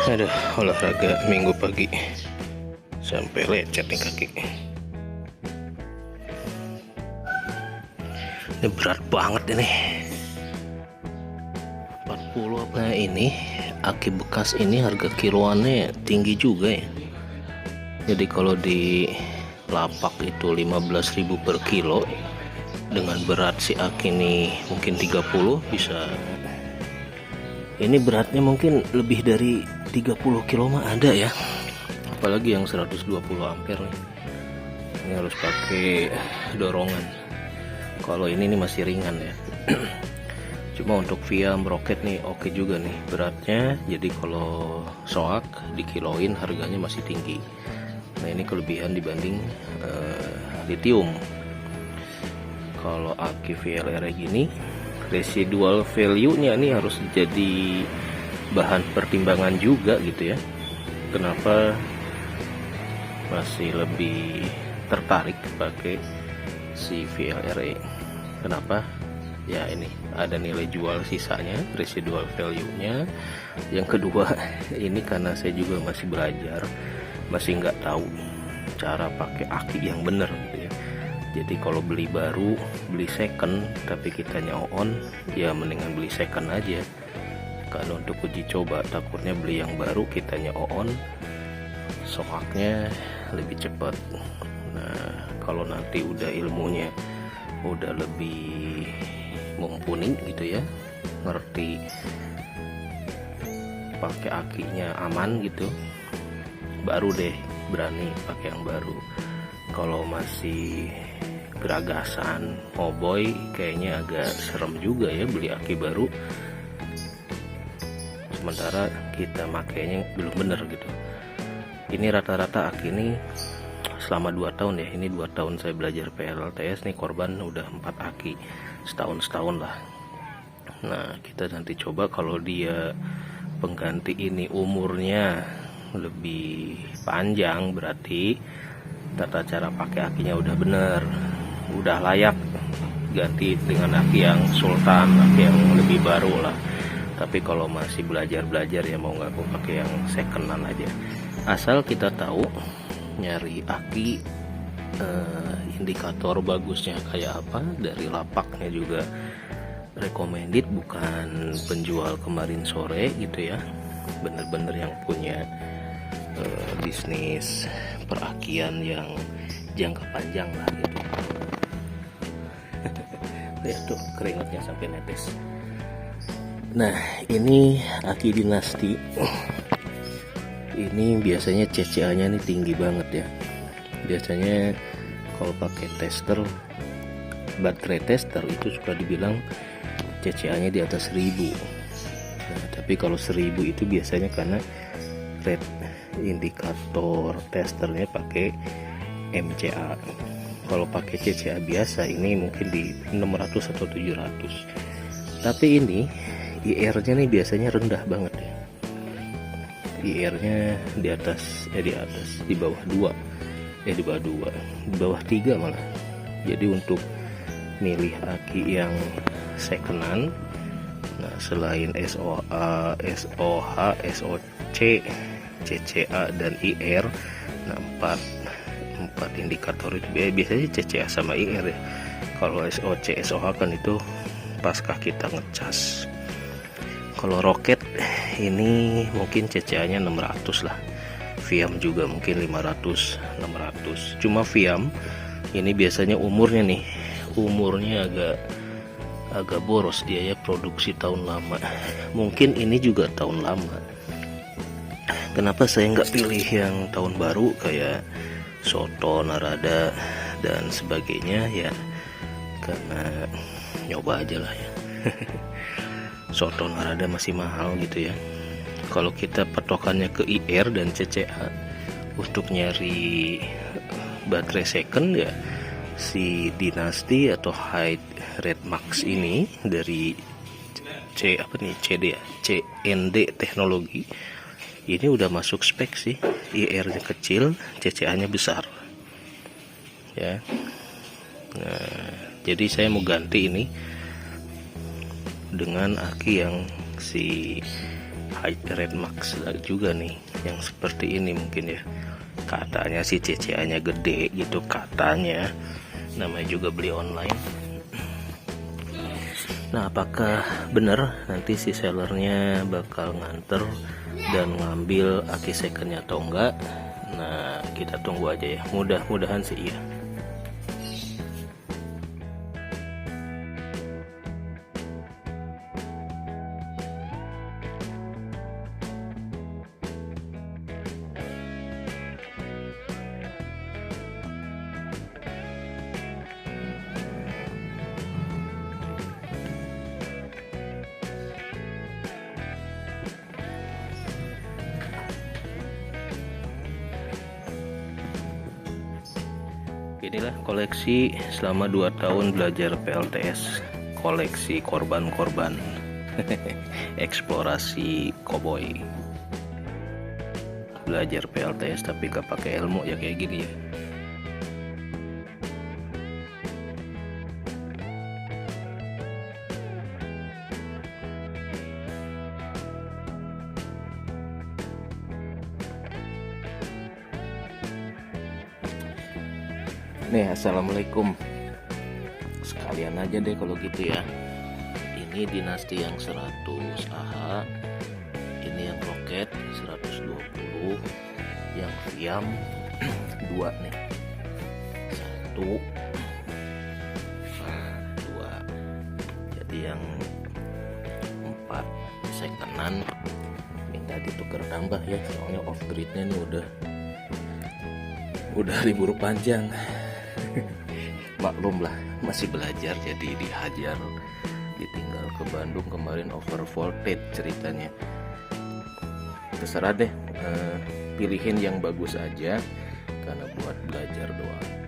Aduh, olahraga minggu pagi sampai lecet nih kaki. Ini berat banget ini. 40 apa ini? Aki bekas ini harga kiloannya tinggi juga ya. Jadi kalau di lapak itu 15.000 per kilo, dengan berat si aki ini mungkin 30 bisa. Ini beratnya mungkin lebih dari 30 kilo mah ada ya, apalagi yang 120 ampere nih. Ini harus pakai dorongan. Kalau ini masih ringan ya. Cuma untuk Viam roket nih oke juga nih beratnya. Jadi kalau soak dikiloin harganya masih tinggi. Nah ini kelebihan dibanding lithium. Kalau aki VLR gini, residual value-nya ini harus jadi bahan pertimbangan juga gitu ya. Kenapa masih lebih tertarik pakai si VLR? Kenapa? Ya ini ada nilai jual sisanya, residual value-nya. Yang kedua, ini karena saya juga masih belajar, masih nggak tahu cara pakai aki yang benar gitu ya. Jadi kalau beli baru, beli second, tapi kitanya on, ya mendingan beli second aja. Karena untuk uji coba takutnya beli yang baru kitanya on, soaknya lebih cepat. Nah kalau nanti udah ilmunya udah lebih mumpuni gitu ya, ngerti pakai akinya aman gitu, baru deh berani pakai yang baru. Kalau masih geragasan boy, kayaknya agak serem juga ya beli aki baru sementara kita makainya belum bener gitu. Ini rata-rata aki ini selama 2 tahun ya, ini 2 tahun saya belajar PLTS nih, korban udah 4 aki setahun lah. Nah kita nanti coba kalau dia pengganti ini umurnya lebih panjang, berarti tata cara pakai akinya udah bener, udah layak ganti dengan aki yang sultan, aki yang lebih baru lah. Tapi kalau masih belajar ya mau nggak mau pakai yang secondan aja. Asal kita tahu nyari aki indikator bagusnya kayak apa, dari lapaknya juga recommended, bukan penjual kemarin sore gitu ya, bener-bener yang punya bisnis perakian yang jangka panjang lah gitu. Lihat tuh keringatnya sampai netes. Nah ini aki dinasti. Ini biasanya CCA nya nih tinggi banget ya. Biasanya kalau pakai tester, baterai tester itu suka dibilang CCA nya di atas 1000. Nah, tapi kalau 1000 itu biasanya karena red indikator testernya pakai MCA. Kalau pakai CCA biasa ini mungkin di 600 atau 700. Tapi ini IR nya nih biasanya rendah banget ya. IR nya di atas di bawah 2, di bawah 3 malah. Jadi untuk milih aki yang secondan, nah selain SOA, SOH, SOC, CCA dan IR, nah 4 indikator itu biasanya CCA sama IR ya. Kalau SOC, SOH kan itu pasca kita ngecas. Kalau roket ini mungkin CCA nya 600 lah, Viam juga mungkin 500, 600. Cuma Viam ini biasanya umurnya agak boros dia ya, produksi tahun lama. Mungkin ini juga tahun lama. Kenapa saya nggak pilih yang tahun baru kayak Soto, Narada dan sebagainya ya, karena nyoba aja lah ya. Soto, Narada masih mahal gitu ya. Kalau kita patokannya ke IR dan CCA untuk nyari baterai second ya, si Dynasty atau High Red Max ini dari CND Teknologi ini udah masuk spek sih. IR nya kecil, CCA nya besar ya. Nah jadi saya mau ganti ini dengan aki yang si Red Max juga nih yang seperti ini mungkin ya, katanya sih CCA nya gede gitu katanya, namanya juga beli online. Nah, apakah benar nanti si sellernya bakal nganter dan ngambil aki secondnya atau enggak? Nah, kita tunggu aja ya, mudah-mudahan sih iya. Inilah koleksi selama 2 tahun belajar PLTS, koleksi korban-korban eksplorasi koboi. Belajar PLTS tapi gak pakai ilmu ya kayak gini ya. Nih, assalamualaikum. Sekalian aja deh kalau gitu ya. Ini dinasti yang 100 AH, ini yang roket 120, yang Viam 2 nih, 1 2. Jadi yang 4 secondan minta ditukar tambah ya, soalnya off gridnya nih udah libur panjang. Maklum lah, masih belajar jadi dihajar, ditinggal ke Bandung kemarin over voltage ceritanya. Terserah deh, pilihin yang bagus aja karena buat belajar doang.